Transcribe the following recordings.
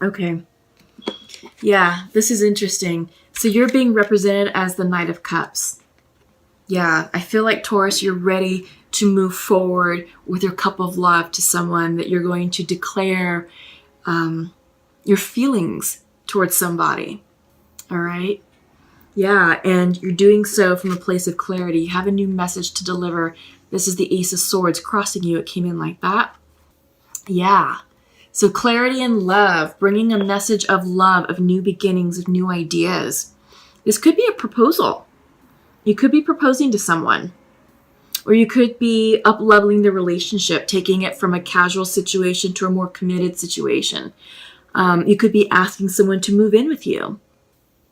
Okay. Yeah, this is interesting. So you're being represented as the Knight of Cups. Yeah, I feel like Taurus, you're ready to move forward with your cup of love to someone, that you're going to declare your feelings towards somebody. All right. Yeah, and you're doing so from a place of clarity. You have a new message to deliver. This is the Ace of Swords crossing you. It came in like that. Yeah. So clarity and love, bringing a message of love, of new beginnings, of new ideas. This could be a proposal. You could be proposing to someone. Or you could be up-leveling the relationship, taking it from a casual situation to a more committed situation. You could be asking someone to move in with you.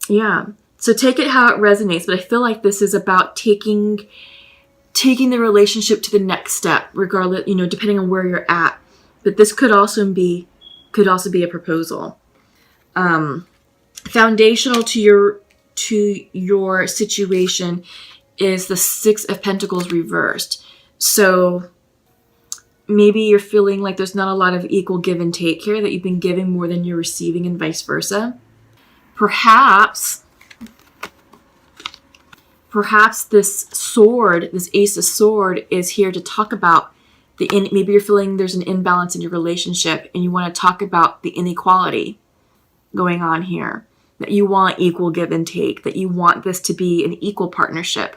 Yeah. So take it how it resonates. But I feel like this is about taking the relationship to the next step, regardless, depending on where you're at. But this could also be a proposal. Foundational to your situation is the Six of Pentacles reversed. So maybe you're feeling like there's not a lot of equal give and take here, that you've been giving more than you're receiving and vice versa. Perhaps this sword, this Ace of Sword, is here to talk about maybe you're feeling there's an imbalance in your relationship and you want to talk about the inequality going on here, that you want equal give and take, that you want this to be an equal partnership,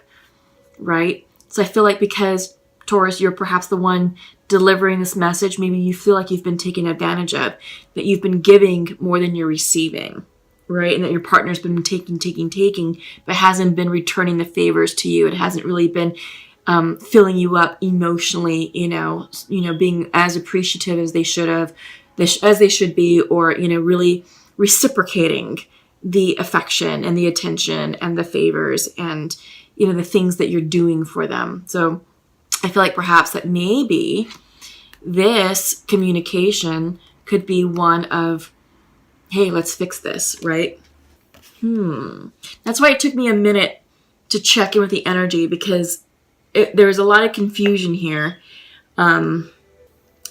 right? So I feel like because Taurus, you're perhaps the one delivering this message, maybe you feel like you've been taken advantage of, that you've been giving more than you're receiving, right? And that your partner's been taking, but hasn't been returning the favors to you. It hasn't really been filling you up emotionally, being as appreciative as they should have, as they should be, or, really reciprocating the affection and the attention and the favors and, the things that you're doing for them. So I feel like perhaps that maybe this communication could be one of, hey, let's fix this, right? That's why it took me a minute to check in with the energy, because there's a lot of confusion here. And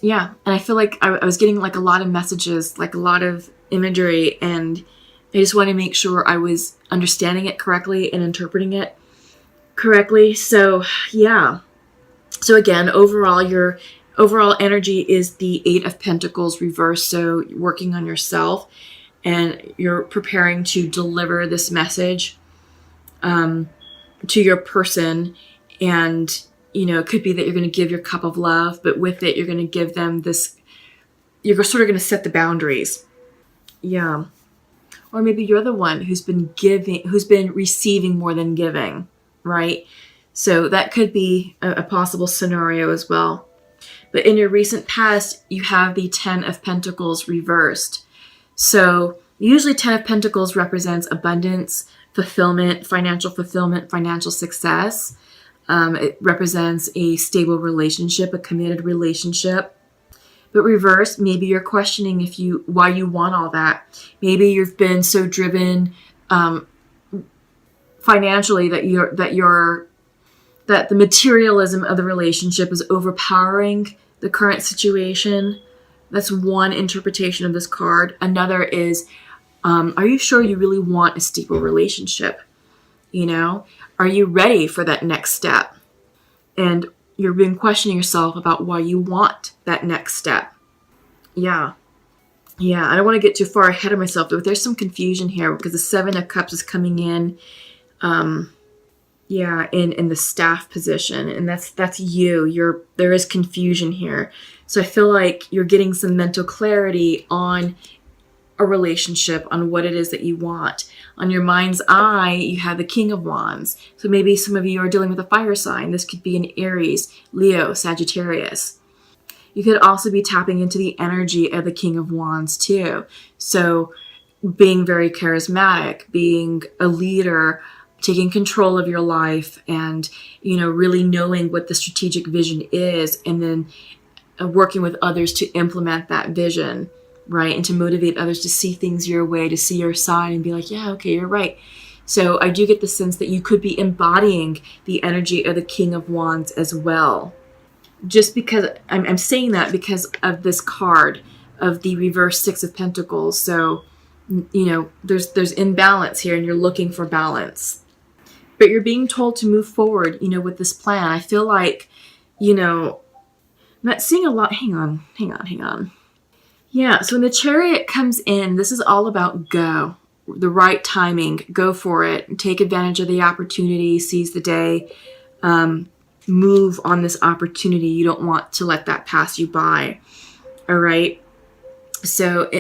I feel like I was getting like a lot of messages, like a lot of imagery, and I just want to make sure I was understanding it correctly and interpreting it correctly. So yeah. So again, your overall energy is the Eight of Pentacles reversed. So you're working on yourself and you're preparing to deliver this message to your person. And, it could be that you're going to give your cup of love, but with it, you're going to give them this, you're sort of going to set the boundaries. Yeah. Or maybe you're the one who's been receiving more than giving, right? So that could be a possible scenario as well. But in your recent past, you have the Ten of Pentacles reversed. So usually 10 of Pentacles represents abundance, fulfillment, financial success. It represents a stable relationship, a committed relationship. But reverse, maybe you're questioning why you want all that. Maybe you've been so driven financially that the materialism of the relationship is overpowering the current situation. That's one interpretation of this card. Another is, are you sure you really want a stable relationship? Are you ready for that next step? And you've been questioning yourself about why you want that next step. Yeah. I don't want to get too far ahead of myself, but there's some confusion here because the Seven of Cups is coming in, in the staff position, and that's you. There is confusion here. So I feel like you're getting some mental clarity on a relationship, on what it is that you want. On your mind's eye, you have the King of Wands. So maybe some of you are dealing with a fire sign. This could be an Aries, Leo, Sagittarius. You could also be tapping into the energy of the King of Wands too. So being very charismatic, being a leader, taking control of your life, and, really knowing what the strategic vision is, and then working with others to implement that vision, right? And to motivate others to see things your way, to see your side and be like, yeah, okay, you're right. So I do get the sense that you could be embodying the energy of the King of Wands as well. Just because I'm saying that because of this card, of the reverse Six of Pentacles. So, there's imbalance here, and you're looking for balance. But you're being told to move forward, with this plan. I feel like, I'm not seeing a lot. Hang on. Yeah, so when the Chariot comes in, this is all about go. The right timing. Go for it. Take advantage of the opportunity. Seize the day. Move on this opportunity. You don't want to let that pass you by. All right? So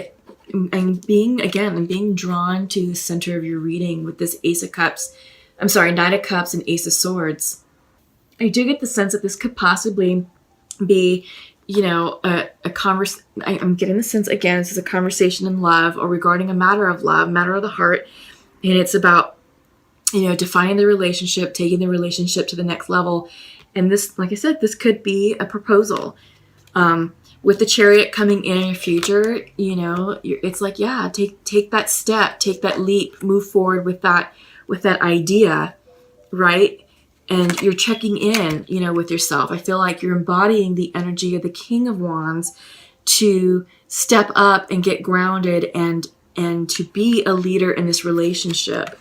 I'm being drawn to the center of your reading with this Knight of Cups and Ace of Swords. I do get the sense that this could possibly be, a conversation. I'm getting the sense, again, this is a conversation in love or regarding a matter of love, matter of the heart. And it's about, defining the relationship, taking the relationship to the next level. And this, like I said, this could be a proposal. With the Chariot coming in your future, it's like, yeah, take that step, take that leap, move forward with that idea, right? And you're checking in, with yourself. I feel like you're embodying the energy of the King of Wands to step up and get grounded and to be a leader in this relationship.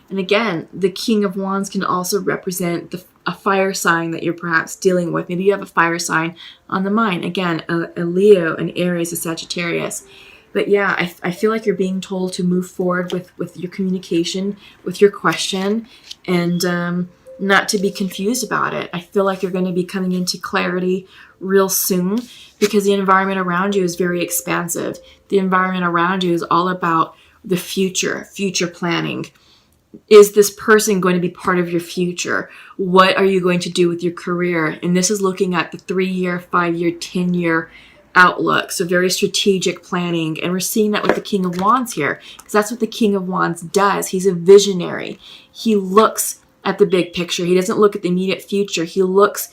And again, the King of Wands can also represent a fire sign that you're perhaps dealing with. Maybe you have a fire sign on the mind. Again, a Leo, an Aries, a Sagittarius. But yeah, I feel like you're being told to move forward with your communication, with your question, and not to be confused about it. I feel like you're going to be coming into clarity real soon because the environment around you is very expansive. The environment around you is all about the future planning. Is this person going to be part of your future? What are you going to do with your career? And this is looking at the 3-year, 5-year, 10-year outlook. So very strategic planning. And we're seeing that with the King of Wands here, because that's what the King of Wands does. He's a visionary. He looks at the big picture. He doesn't look at the immediate future. He looks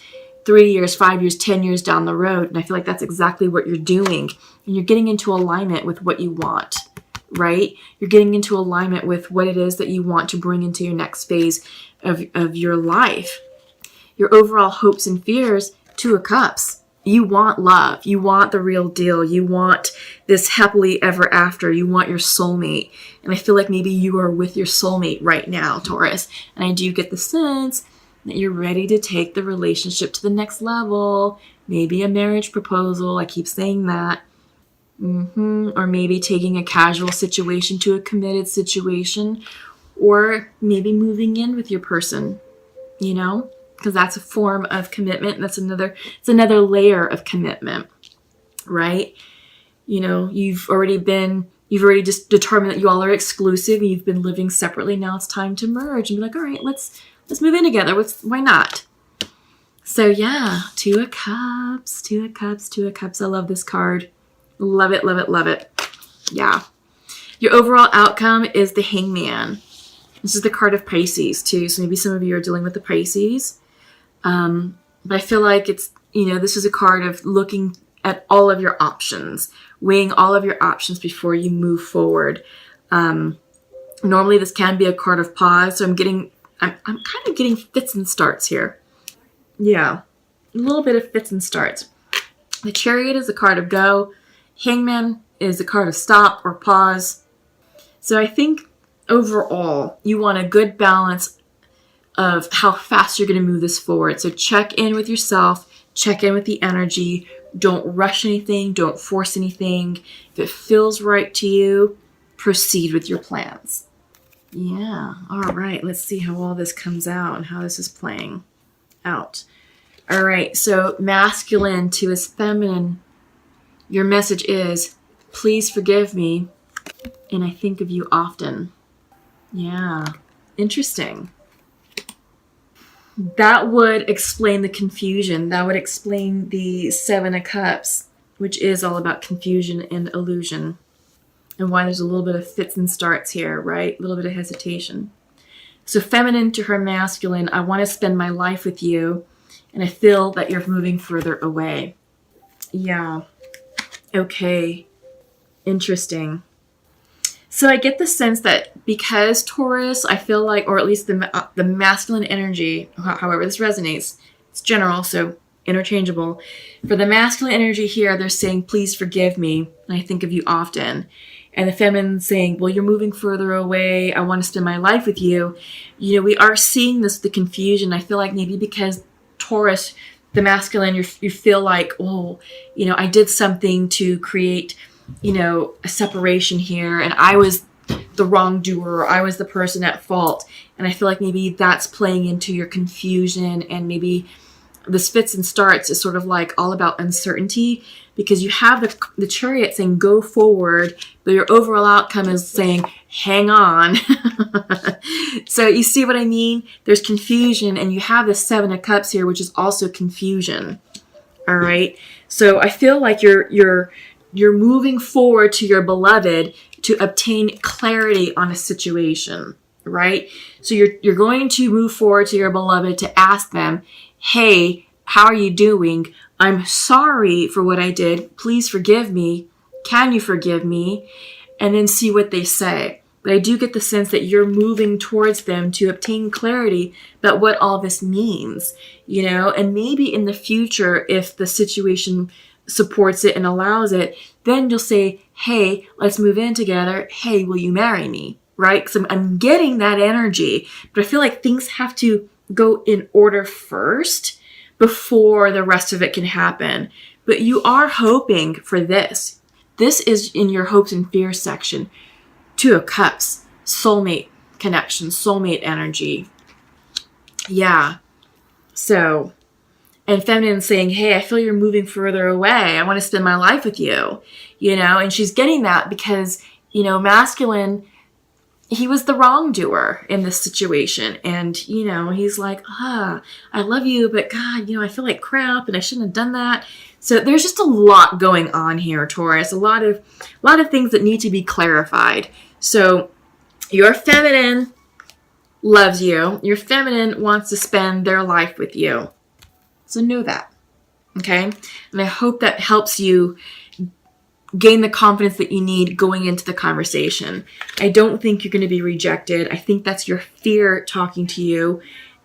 3 years, 5 years, 10 years down the road. And I feel like that's exactly what you're doing. And you're getting into alignment with what you want, right? You're getting into alignment with what it is that you want to bring into your next phase of your life. Your overall hopes and fears, Two of Cups. You want love. You want the real deal. You want this happily ever after. You want your soulmate. And I feel like maybe you are with your soulmate right now, Taurus. And I do get the sense that you're ready to take the relationship to the next level. Maybe a marriage proposal. I keep saying that. Or maybe taking a casual situation to a committed situation. Or maybe moving in with your person, because that's a form of commitment. That's another layer of commitment, right? You've already just determined that you all are exclusive. You've been living separately. Now it's time to merge and be like, all right, let's move in together. Why not? So yeah, Two of Cups. I love this card. Love it, love it, love it. Yeah. Your overall outcome is the Hangman. This is the card of Pisces too. So maybe some of you are dealing with the Pisces. But I feel like it's, this is a card of looking at all of your options, weighing all of your options before you move forward. Normally this can be a card of pause. So I'm kind of getting fits and starts here. Yeah. A little bit of fits and starts. The Chariot is a card of go. Hangman is a card of stop or pause. So I think overall, you want a good balance of how fast you're going to move this forward. So check in with yourself, check in with the energy. Don't rush anything. Don't force anything. If it feels right to you, proceed with your plans. Yeah. All right. Let's see how all this comes out and how this is playing out. All right. So masculine to his feminine. Your message is, please forgive me, and I think of you often. Yeah, interesting. That would explain the confusion. That would explain the Seven of Cups, which is all about confusion and illusion, and why there's a little bit of fits and starts here, right? A little bit of hesitation. So feminine to her masculine, I want to spend my life with you, and I feel that you're moving further away. Yeah. Okay. Interesting. So I get the sense that because Taurus, I feel like, or at least the masculine energy, however this resonates, it's general, so interchangeable. For the masculine energy here, they're saying, please forgive me, and I think of you often. And the feminine saying, well, you're moving further away. I want to spend my life with you. You know, we are seeing the confusion. I feel like maybe because Taurus, the masculine, you feel like, oh, you know, I did something to create, you know, a separation here, and I was the wrongdoer. I was the person at fault. And I feel like maybe that's playing into your confusion, and maybe this fits and starts is sort of like all about uncertainty, because you have the Chariot saying go forward, but your overall outcome is saying hang on. So you see what I mean? There's confusion, and you have the Seven of Cups here, which is also confusion. All right. So I feel like you're moving forward to your beloved to obtain clarity on a situation, right? So you're going to move forward to your beloved to ask them, hey, how are you doing? I'm sorry for what I did. Please forgive me. Can you forgive me? And then see what they say. But I do get the sense that you're moving towards them to obtain clarity about what all this means, you know, and maybe in the future, if the situation supports it and allows it, then you'll say, hey, let's move in together. Hey, will you marry me? Right? Because I'm getting that energy, but I feel like things have to go in order first before the rest of it can happen. But you are hoping for this. This is in your hopes and fears section. Two of Cups, soulmate connection, soulmate energy. Yeah. So, and feminine saying, hey, I feel you're moving further away. I want to spend my life with you, you know, and she's getting that because, you know, masculine, he was the wrongdoer in this situation. And, you know, he's like, I love you, but God, you know, I feel like crap and I shouldn't have done that. So there's just a lot going on here, Taurus, a lot of things that need to be clarified. So your feminine loves you. Your feminine wants to spend their life with you. So know that. Okay. And I hope that helps you gain the confidence that you need going into the conversation. I don't think you're going to be rejected. I think that's your fear talking to you.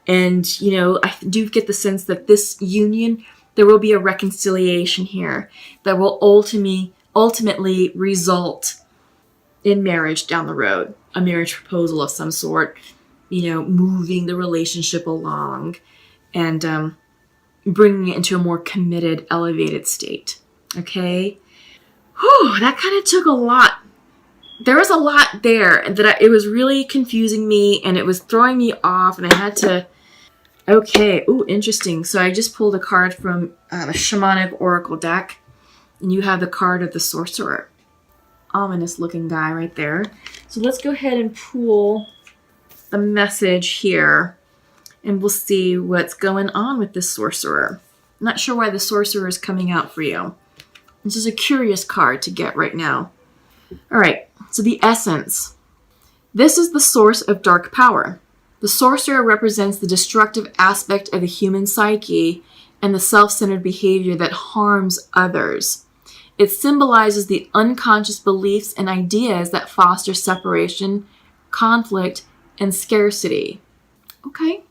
And, you know, I do get the sense that this union, there will be a reconciliation here that will ultimately result in marriage down the road, a marriage proposal of some sort, you know, moving the relationship along and bringing it into a more committed, elevated state. Okay. Whew, that kind of took a lot. There was a lot there that it was really confusing me and it was throwing me off and I had to, okay. Ooh, interesting. So I just pulled a card from a shamanic oracle deck and you have the card of the sorcerer. Ominous looking guy right there. So let's go ahead and pull the message here and we'll see what's going on with this sorcerer. I'm not sure why the sorcerer is coming out for you. This is a curious card to get right now. All right, so the essence. This is the source of dark power. The sorcerer represents the destructive aspect of the human psyche and the self-centered behavior that harms others. It symbolizes the unconscious beliefs and ideas that foster separation, conflict, and scarcity. Okay.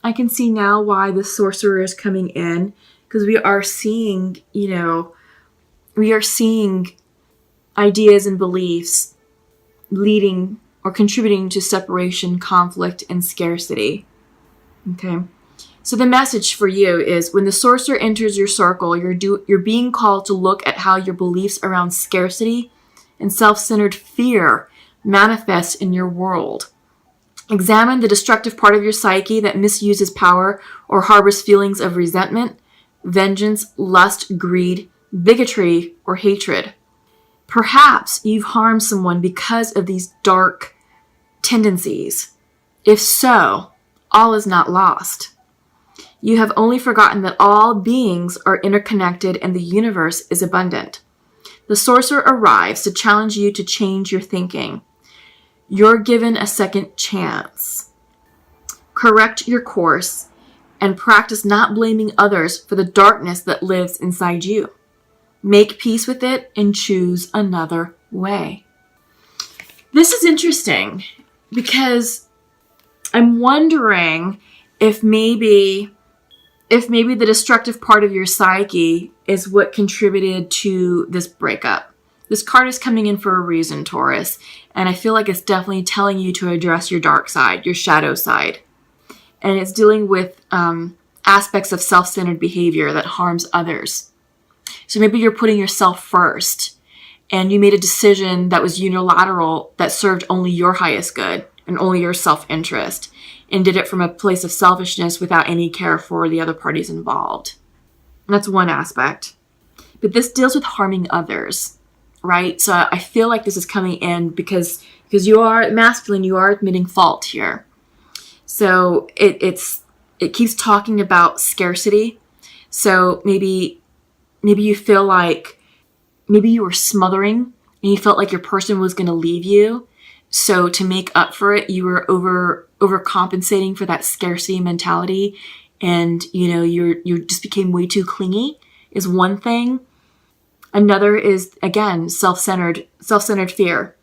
I can see now why the sorcerer is coming in, because we are seeing, you know, we are seeing ideas and beliefs leading or contributing to separation, conflict, and scarcity. Okay. So the message for you is when the sorcerer enters your circle, you're being called to look at how your beliefs around scarcity and self-centered fear manifest in your world. Examine the destructive part of your psyche that misuses power or harbors feelings of resentment, vengeance, lust, greed, bigotry, or hatred. Perhaps you've harmed someone because of these dark tendencies. If so, all is not lost. You have only forgotten that all beings are interconnected and the universe is abundant. The sorcerer arrives to challenge you to change your thinking. You're given a second chance. Correct your course and practice not blaming others for the darkness that lives inside you. Make peace with it and choose another way. This is interesting because I'm wondering if maybe if maybe the destructive part of your psyche is what contributed to this breakup. This card is coming in for a reason, Taurus, and I feel like it's definitely telling you to address your dark side, your shadow side. And it's dealing with aspects of self-centered behavior that harms others. So maybe you're putting yourself first, and you made a decision that was unilateral, that served only your highest good and only your self-interest, and did it from a place of selfishness without any care for the other parties involved. And that's one aspect. But this deals with harming others, right? So I feel like this is coming in because you are masculine, you are admitting fault here. So it keeps talking about scarcity. So maybe you feel like maybe you were smothering and you felt like your person was going to leave you. So to make up for it, you were overcompensating for that scarcity mentality, and you just became way too clingy is one thing. Another is, again, self-centered fear,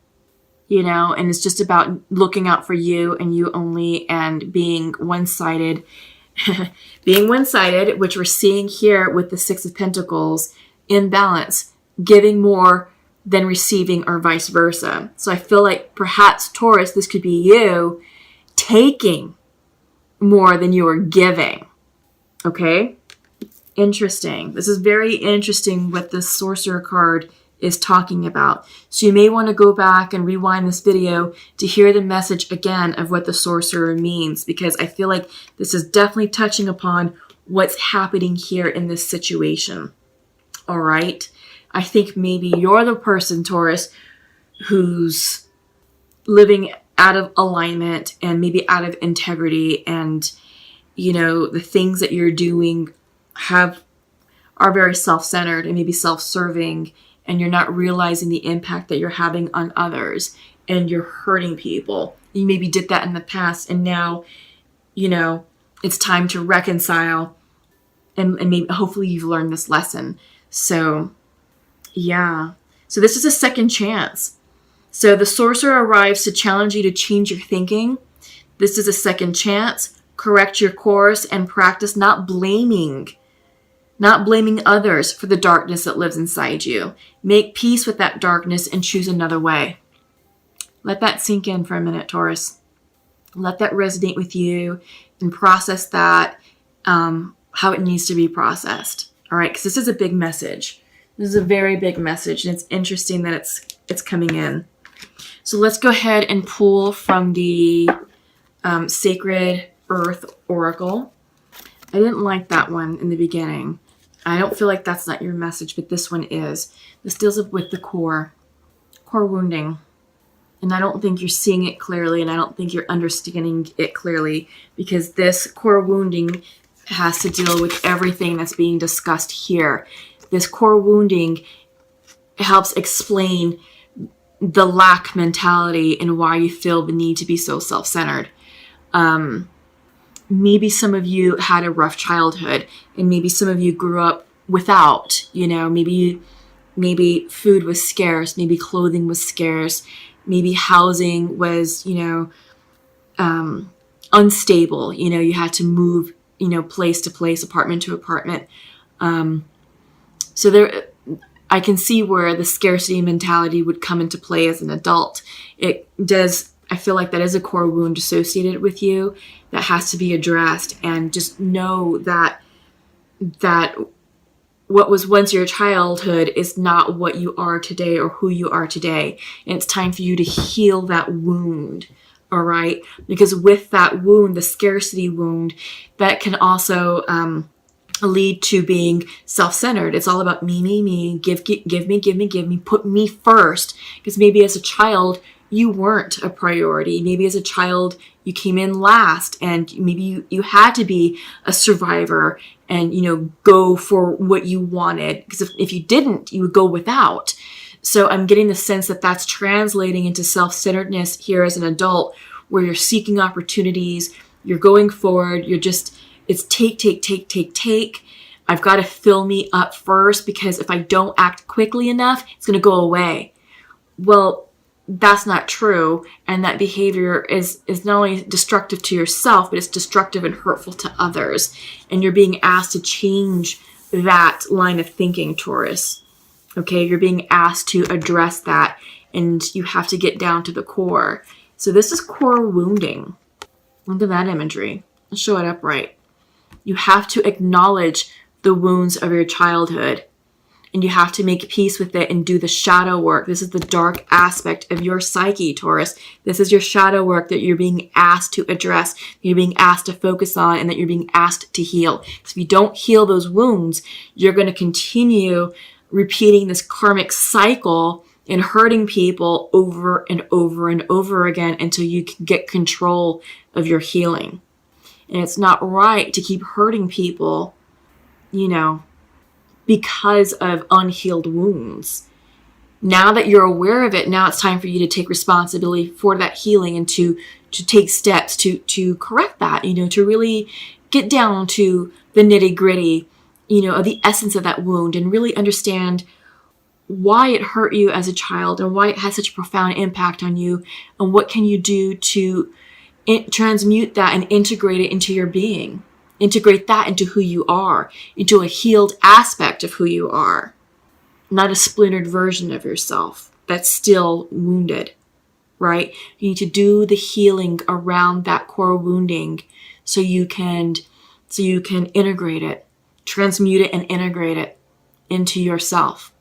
and it's just about looking out for you and you only, and being one-sided, which we're seeing here with the Six of Pentacles, imbalance, giving more than receiving, or vice versa. So I feel like perhaps, Taurus, this could be you taking more than you are giving. Okay? Interesting. This is very interesting what the Sorcerer card is talking about. So you may want to go back and rewind this video to hear the message again of what the Sorcerer means, because I feel like this is definitely touching upon what's happening here in this situation. All right? I think maybe you're the person, Taurus, who's living out of alignment and maybe out of integrity, and the things that you're doing are very self-centered and maybe self-serving, and you're not realizing the impact that you're having on others, and you're hurting people. You maybe did that in the past, and now it's time to reconcile, and maybe hopefully you've learned this lesson. So yeah. So this is a second chance. So the Sorcerer arrives to challenge you to change your thinking. This is a second chance. Correct your course and practice not blaming others for the darkness that lives inside you. Make peace with that darkness and choose another way. Let that sink in for a minute, Taurus. Let that resonate with you and process that how it needs to be processed. All right, because this is a big message. This is a very big message, and it's interesting that it's coming in. So let's go ahead and pull from the Sacred Earth Oracle. I didn't like that one in the beginning. I don't feel like that's not your message, but this one is. This deals with the core wounding. And I don't think you're seeing it clearly, and I don't think you're understanding it clearly, because this core wounding has to deal with everything that's being discussed here. This core wounding helps explain the lack mentality and why you feel the need to be so self-centered. Maybe some of you had a rough childhood, and maybe some of you grew up without, maybe food was scarce, maybe clothing was scarce, maybe housing was, unstable. You had to move, place to place, apartment to apartment. So there, I can see where the scarcity mentality would come into play as an adult. I feel like that is a core wound associated with you that has to be addressed, and just know that what was once your childhood is not what you are today or who you are today. And it's time for you to heal that wound. All right. Because with that wound, the scarcity wound, that can also, lead to being self-centered. It's all about me, give me, put me first. Because maybe as a child, you weren't a priority. Maybe as a child, you came in last, and maybe you had to be a survivor and, go for what you wanted. Because if you didn't, you would go without. So I'm getting the sense that that's translating into self-centeredness here as an adult, where you're seeking opportunities, you're going forward, it's take. I've got to fill me up first, because if I don't act quickly enough, it's going to go away. Well, that's not true, and that behavior is not only destructive to yourself, but it's destructive and hurtful to others. And you're being asked to change that line of thinking, Taurus. Okay, you're being asked to address that, and you have to get down to the core. So this is core wounding. Look at that imagery. Let's show it upright. You have to acknowledge the wounds of your childhood, and you have to make peace with it and do the shadow work. This is the dark aspect of your psyche, Taurus. This is your shadow work that you're being asked to address, that you're being asked to focus on, and that you're being asked to heal. So if you don't heal those wounds, you're going to continue repeating this karmic cycle and hurting people over and over and over again until you can get control of your healing. And it's not right to keep hurting people, because of unhealed wounds. Now that you're aware of it, now it's time for you to take responsibility for that healing and to take steps to correct that, to really get down to the nitty gritty, of the essence of that wound and really understand why it hurt you as a child and why it has such a profound impact on you, and what can you do to transmute that and integrate it into your being. Integrate that into who you are, into a healed aspect of who you are, not a splintered version of yourself that's still wounded, right? You need to do the healing around that core wounding so you can integrate it, transmute it and integrate it into yourself.